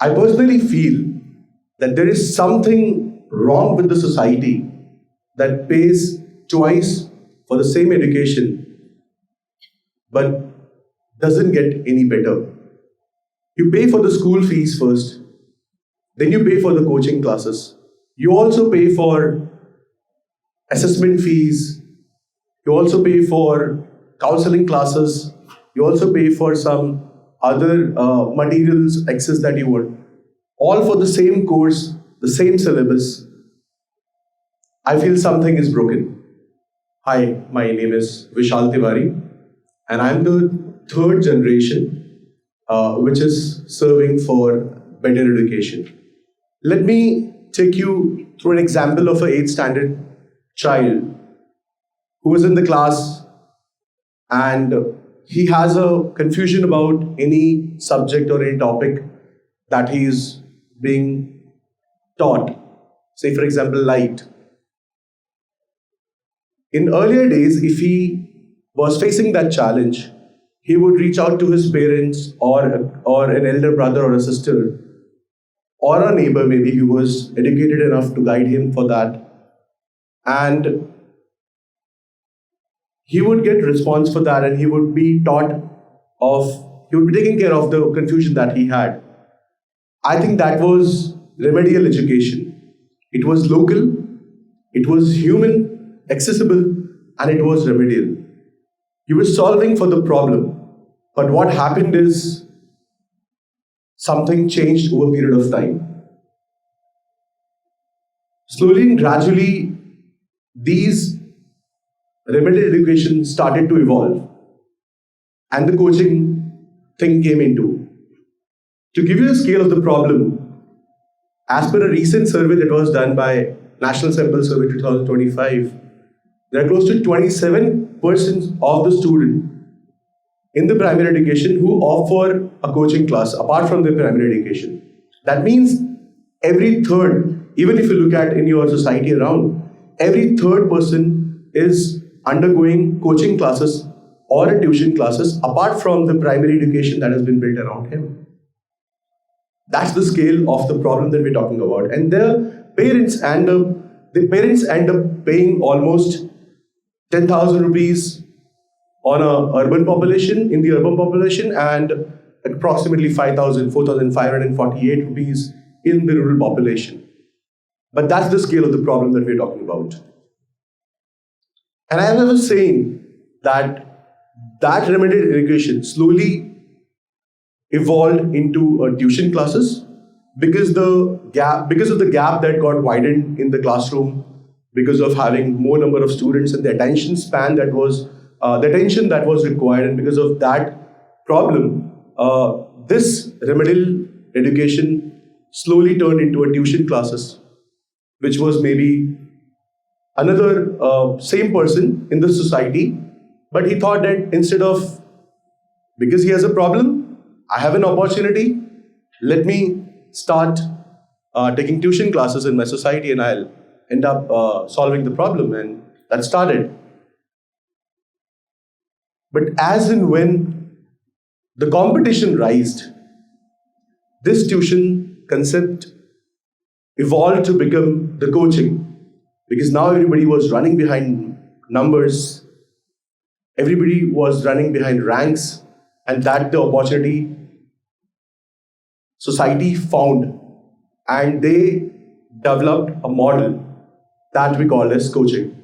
I personally feel that there is something wrong with the society that pays twice for the same education but doesn't get any better. You pay for the school fees first, then you pay for the coaching classes. You also pay for assessment fees, you also pay for counseling classes, you also pay for some other materials, access that you want, all for the same course, the same syllabus. I feel something is broken. Hi, my name is Vishal Tiwari, and I'm the third generation which is serving for better education. Let me take you through an example of an 8th standard child who was in the class and he has a confusion about any subject or any topic that he is being taught. Say, for example, light. In earlier days, if he was facing that challenge, he would reach out to his parents or an elder brother or a sister or a neighbor, maybe who was educated enough to guide him for that. And he would get response for that and he would be he would be taking care of the confusion that he had. I think that was remedial education. It was local, it was human, accessible, and it was remedial. You were solving for the problem. But what happened is something changed over a period of time. Slowly and gradually, these remedial education started to evolve and the coaching thing came into. To give you a scale of the problem, as per a recent survey that was done by National Sample Survey 2025, there are close to 27% of the students in the primary education who opt for a coaching class apart from their primary education. That means every third, even if you look at in your society around, every third person is undergoing coaching classes or tuition classes apart from the primary education that has been built around him. That's the scale of the problem that we're talking about. And the parents end up paying almost 10,000 rupees on a urban population, in the urban population, and approximately 4,548 rupees in the rural population. But that's the scale of the problem that we're talking about. And as I was saying, that remedial education slowly evolved into tuition classes because of the gap that got widened in the classroom because of having more number of students and the attention span that was the attention that was required, and because of that problem, this remedial education slowly turned into a tuition classes, which was maybe another same person in the society, but he thought that because he has a problem, I have an opportunity, let me start taking tuition classes in my society and I'll end up solving the problem, and that started. But as and when the competition rised, this tuition concept evolved to become the coaching, because now everybody was running behind numbers, everybody was running behind ranks, and that the opportunity society found, and they developed a model that we call as coaching.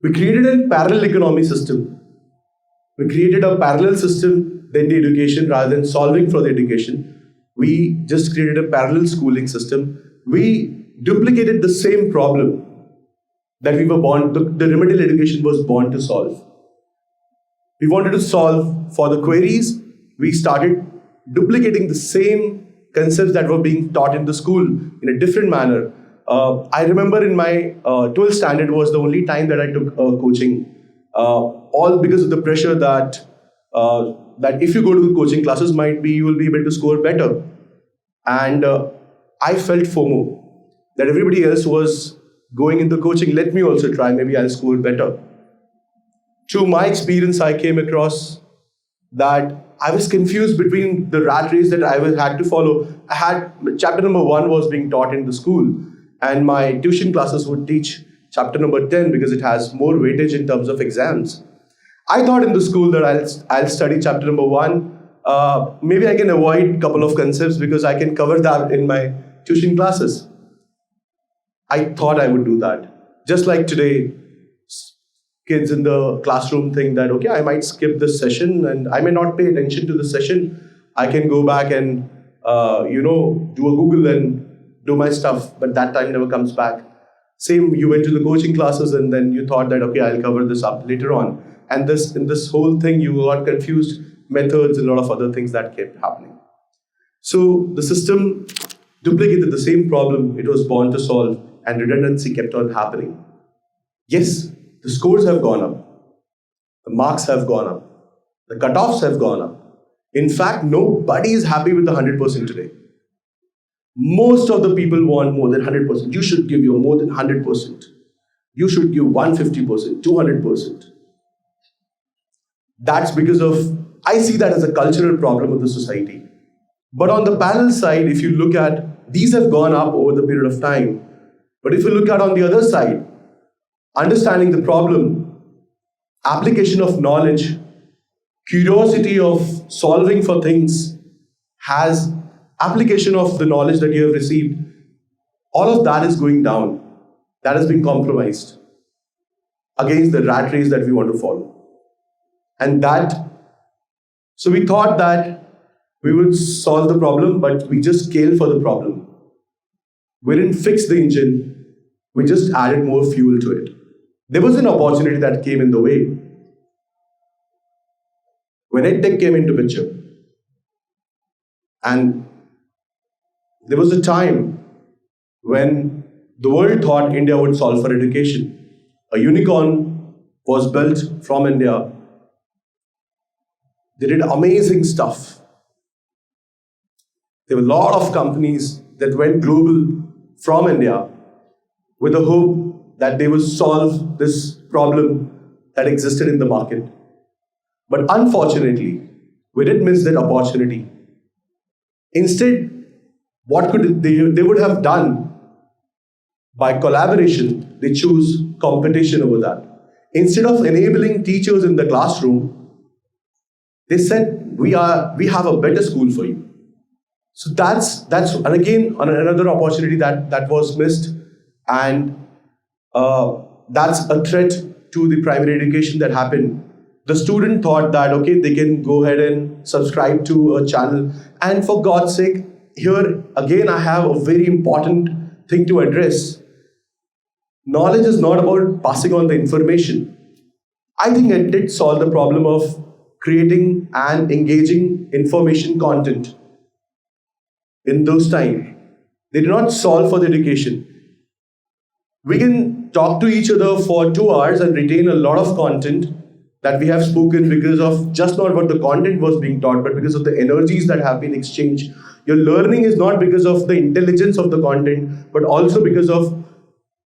We created a parallel economy system. We created a parallel system than the education. Rather than solving for the education, we just created a parallel schooling system. We duplicated the same problem that we were born, the remedial education was born to solve. We wanted to solve for the queries. We started duplicating the same concepts that were being taught in the school in a different manner. I remember in my 12th standard was the only time that I took coaching, all because of the pressure that if you go to the coaching classes, might be you will be able to score better. And I felt FOMO, that everybody else was going into coaching, let me also try, maybe I'll score better. Through my experience, I came across that I was confused between the rat race that had to follow. I had chapter number 1 was being taught in the school, and my tuition classes would teach chapter number 10 because it has more weightage in terms of exams. I thought in the school that I'll study chapter number 1. Maybe I can avoid a couple of concepts because I can cover that in my tuition classes. I thought I would do that. Just like today, kids in the classroom think that, okay, I might skip this session and I may not pay attention to the session. I can go back and, do a Google and do my stuff, but that time never comes back. Same, you went to the coaching classes and then you thought that, okay, I'll cover this up later on. And in this whole thing, you got confused methods and a lot of other things that kept happening. So the system duplicated the same problem it was born to solve, and redundancy kept on happening. Yes, the scores have gone up. The marks have gone up. The cutoffs have gone up. In fact, nobody is happy with the 100% today. Most of the people want more than 100%. You should give your more than 100%. You should give 150%, 200%. That's because of, I see that as a cultural problem of the society. But on the parallel side, if you look at, these have gone up over the period of time. But if you look at on the other side, understanding the problem, application of knowledge, curiosity of solving for things, has application of the knowledge that you have received, all of that is going down. That has been compromised against the rat race that we want to follow. And so we thought that we would solve the problem, but we just scaled for the problem. We didn't fix the engine, we just added more fuel to it. There was an opportunity that came in the way. When EdTech came into picture, and there was a time when the world thought India would solve for education. A unicorn was built from India. They did amazing stuff. There were a lot of companies that went global from India with the hope that they would solve this problem that existed in the market. But unfortunately, we did miss that opportunity. Instead, what could they would have done? By collaboration, they choose competition over that. Instead of enabling teachers in the classroom, they said, we have a better school for you. So that's and again another opportunity that was missed, and that's a threat to the primary education that happened. The student thought that, okay, they can go ahead and subscribe to a channel, and for God's sake, here again I have a very important thing to address. Knowledge is not about passing on the information. I think it did solve the problem of creating and engaging information content. In those times, they did not solve for the education. We can talk to each other for 2 hours and retain a lot of content that we have spoken because of just not what the content was being taught, but because of the energies that have been exchanged. Your learning is not because of the intelligence of the content, but also because of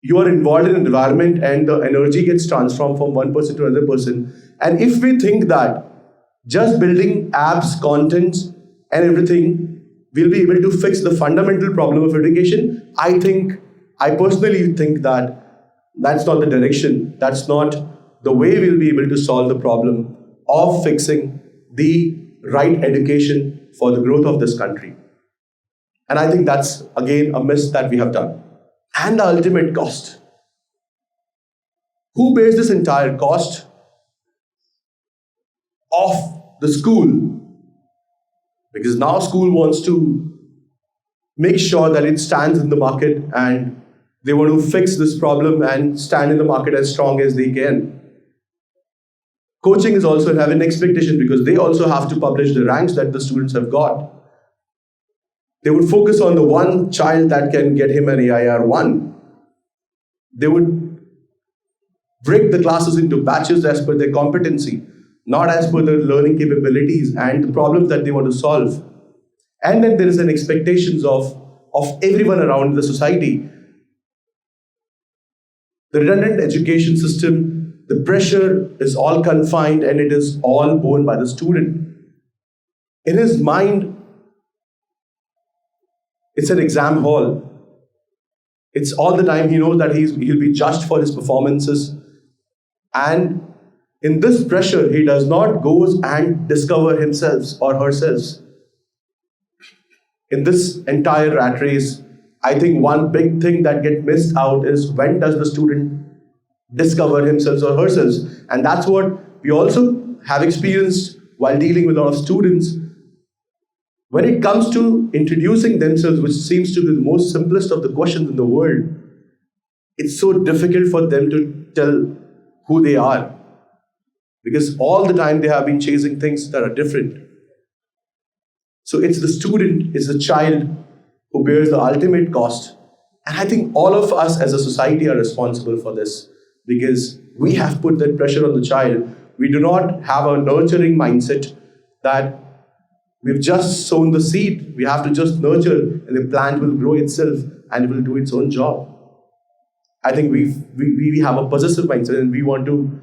you are involved in an environment and the energy gets transformed from one person to another person. And if we think that just building apps, contents, and everything will be able to fix the fundamental problem of education, I personally think that that's not the direction. That's not the way we'll be able to solve the problem of fixing the right education for the growth of this country. And I think that's, again, a miss that we have done. And the ultimate cost. Who bears this entire cost? Of the school. Because now school wants to make sure that it stands in the market, and they want to fix this problem and stand in the market as strong as they can. Coaching is also having an expectation because they also have to publish the ranks that the students have got. They would focus on the one child that can get him an AIR 1. They would break the classes into batches as per their competency, not as per their learning capabilities and the problems that they want to solve. And then there is an expectations of everyone around the society. The redundant education system, the pressure is all confined and it is all borne by the student. In his mind, it's an exam hall. It's all the time he knows that he'll be judged for his performances. And in this pressure, he does not go and discover himself or herself. In this entire rat race, I think one big thing that gets missed out is when does the student discover himself or herself? And that's what we also have experienced while dealing with a lot of students. When it comes to introducing themselves, which seems to be the most simplest of the questions in the world, it's so difficult for them to tell who they are. Because all the time they have been chasing things that are different. So it's the student, it's the child who bears the ultimate cost. And I think all of us as a society are responsible for this because we have put that pressure on the child. We do not have a nurturing mindset that we've just sown the seed. We have to just nurture and the plant will grow itself and it will do its own job. I think we have a possessive mindset and we want to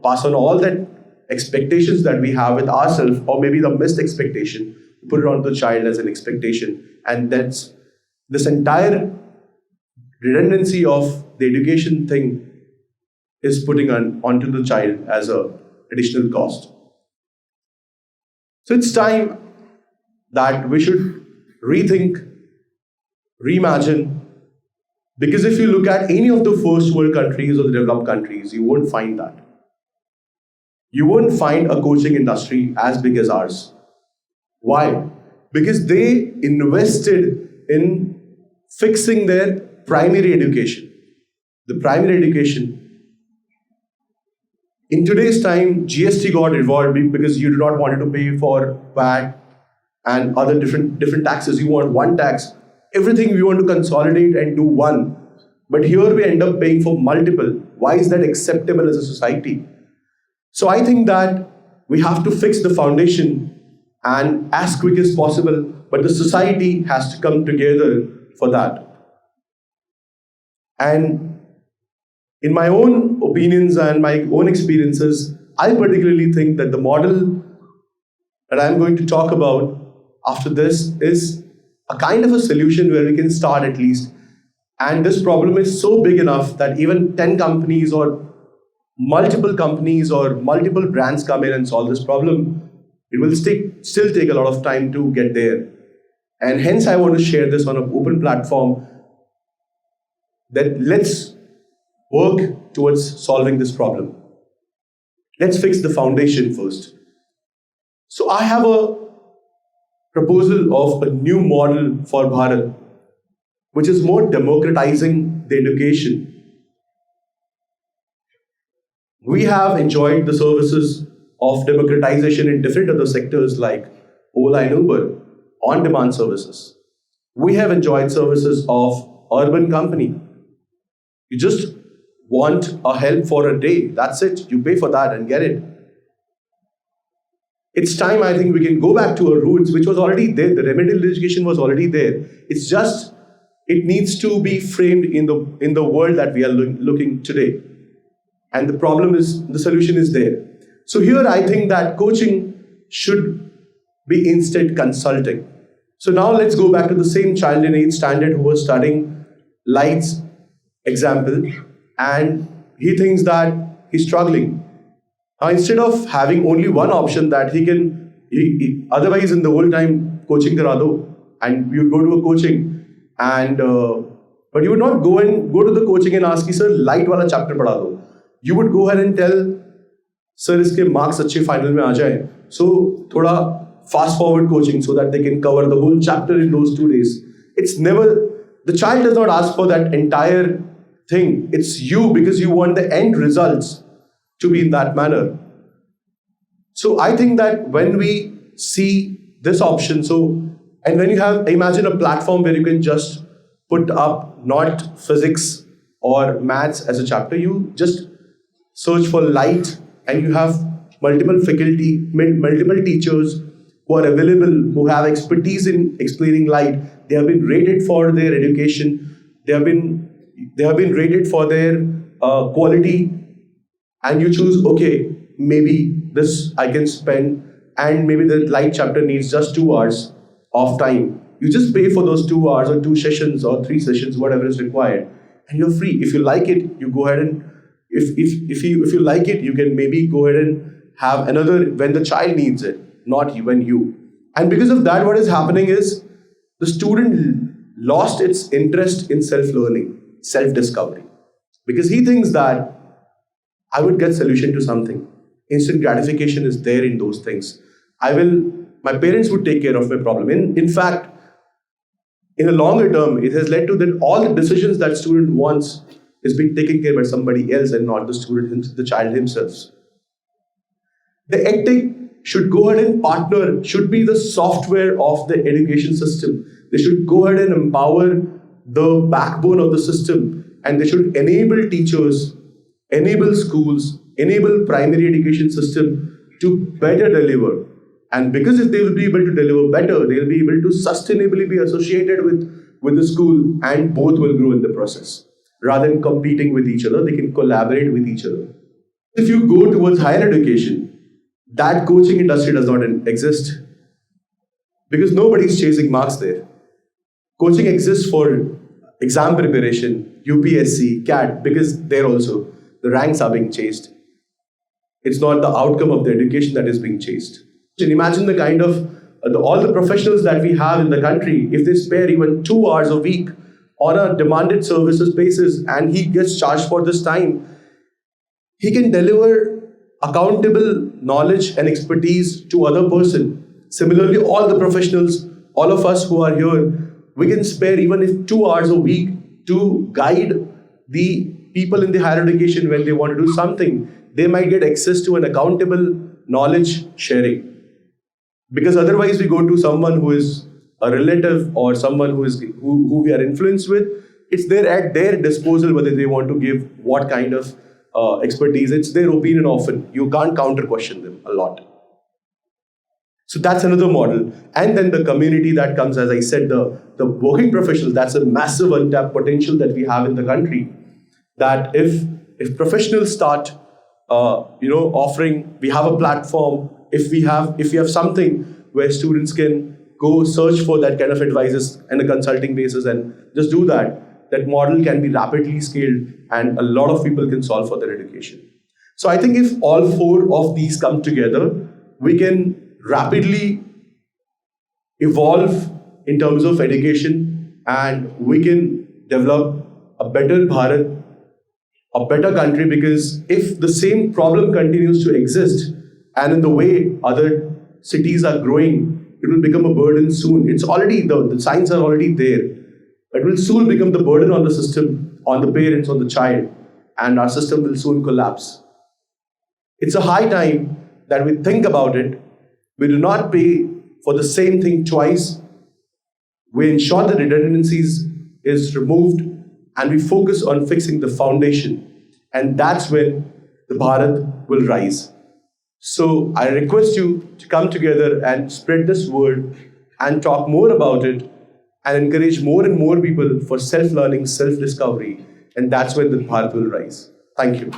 pass on all that expectations that we have with ourselves, or maybe the missed expectation, put it on the child as an expectation. And that's this entire redundancy of the education thing is putting onto the child as a additional cost. So it's time that we should rethink, reimagine, because if you look at any of the first world countries or the developed countries, you won't find that. You won't find a coaching industry as big as ours. Why? Because they invested in fixing their primary education. The primary education. In today's time, GST got involved because you do not want to pay for VAT and other different taxes. You want one tax. Everything we want to consolidate and do one. But here we end up paying for multiple. Why is that acceptable as a society? So I think that we have to fix the foundation and as quick as possible, but the society has to come together for that. And in my own opinions and my own experiences, I particularly think that the model that I'm going to talk about after this is a kind of a solution where we can start at least. And this problem is so big enough that even 10 companies or multiple companies or multiple brands come in and solve this problem, it will still take a lot of time to get there. And hence I want to share this on an open platform that let's work towards solving this problem. Let's fix the foundation first. So I have a proposal of a new model for Bharat, which is more democratizing the education. We have enjoyed the services of democratization in different other sectors like Ola and Uber, on-demand services. We have enjoyed services of urban company. You just want a help for a day, that's it. You pay for that and get it. It's time, I think, we can go back to our roots, which was already there. The remedial education was already there. It's just, it needs to be framed in the world that we are looking today. And the problem is, the solution is there. So here I think that coaching should be instead consulting. So now let's go back to the same child in 8th standard who was studying Light's example, and he thinks that he's struggling. Instead of having only one option that otherwise in the whole time coaching kara do, and you go to a coaching and but you would not go to the coaching and ask, sir, Light wala chapter padha do. You would go ahead and tell, sir, iske marks अच्छे final में आ जाए. So थोड़ा fast forward coaching so that they can cover the whole chapter in those 2 days. It's never, the child does not ask for that entire thing. It's you, because you want the end results to be in that manner. So I think that when we see this option, and when you imagine a platform where you can just put up not physics or maths as a chapter, you just search for Light and you have multiple faculty, multiple teachers who are available, who have expertise in explaining Light. They have been rated for their education. They have been rated for their quality. And you choose, okay, maybe this I can spend and maybe the light chapter needs just 2 hours of time. You just pay for those 2 hours or 2 sessions or 3 sessions, whatever is required, and you're free. If you like it, you go ahead and if you like it, you can maybe go ahead and have another when the child needs it, not when you. And because of that, what is happening is the student lost its interest in self-learning, self-discovery, because he thinks that I would get solution to something. Instant gratification is there in those things. My parents would take care of my problem. In fact, in a longer term, it has led to that all the decisions that student wants is being taken care by somebody else and not the student, the child himself. The EdTech should go ahead and partner, should be the software of the education system. They should go ahead and empower the backbone of the system, and they should enable teachers, enable schools, enable primary education system to better deliver. And because if they will be able to deliver better, they will be able to sustainably be associated with the school, and both will grow in the process. Rather than competing with each other, they can collaborate with each other. If you go towards higher education, that coaching industry does not exist because nobody is chasing marks there. Coaching exists for exam preparation, UPSC, CAT, because there also the ranks are being chased. It's not the outcome of the education that is being chased. And imagine the kind of all the professionals that we have in the country, if they spare even 2 hours a week on a demanded services basis and he gets charged for this time, he can deliver accountable knowledge and expertise to other person. Similarly, all the professionals, all of us who are here, we can spare even if 2 hours a week to guide the people in the higher education when they want to do something. They might get access to an accountable knowledge sharing. Because otherwise we go to someone who is a relative or someone who we are influenced with. It's there at their disposal whether they want to give what kind of expertise. It's their opinion often. You can't counter question them a lot. So that's another model. And then the community that comes, as I said, the working professionals, that's a massive untapped potential that we have in the country. That if professionals start offering, we have a platform, if we have something where students can go search for that kind of advices on a consulting basis and just do that model can be rapidly scaled and a lot of people can solve for their education. So I think if all four of these come together, we can rapidly evolve in terms of education and we can develop a better Bharat, a better country, because if the same problem continues to exist and in the way other cities are growing, it will become a burden soon. It's already, the signs are already there. It will soon become the burden on the system, on the parents, on the child, and our system will soon collapse. It's a high time that we think about it. We do not pay for the same thing twice. We ensure the redundancies is removed and we focus on fixing the foundation. And that's when the Bharat will rise. So I request you to come together and spread this word and talk more about it and encourage more and more people for self-learning, self-discovery. And that's when the Bharat will rise. Thank you.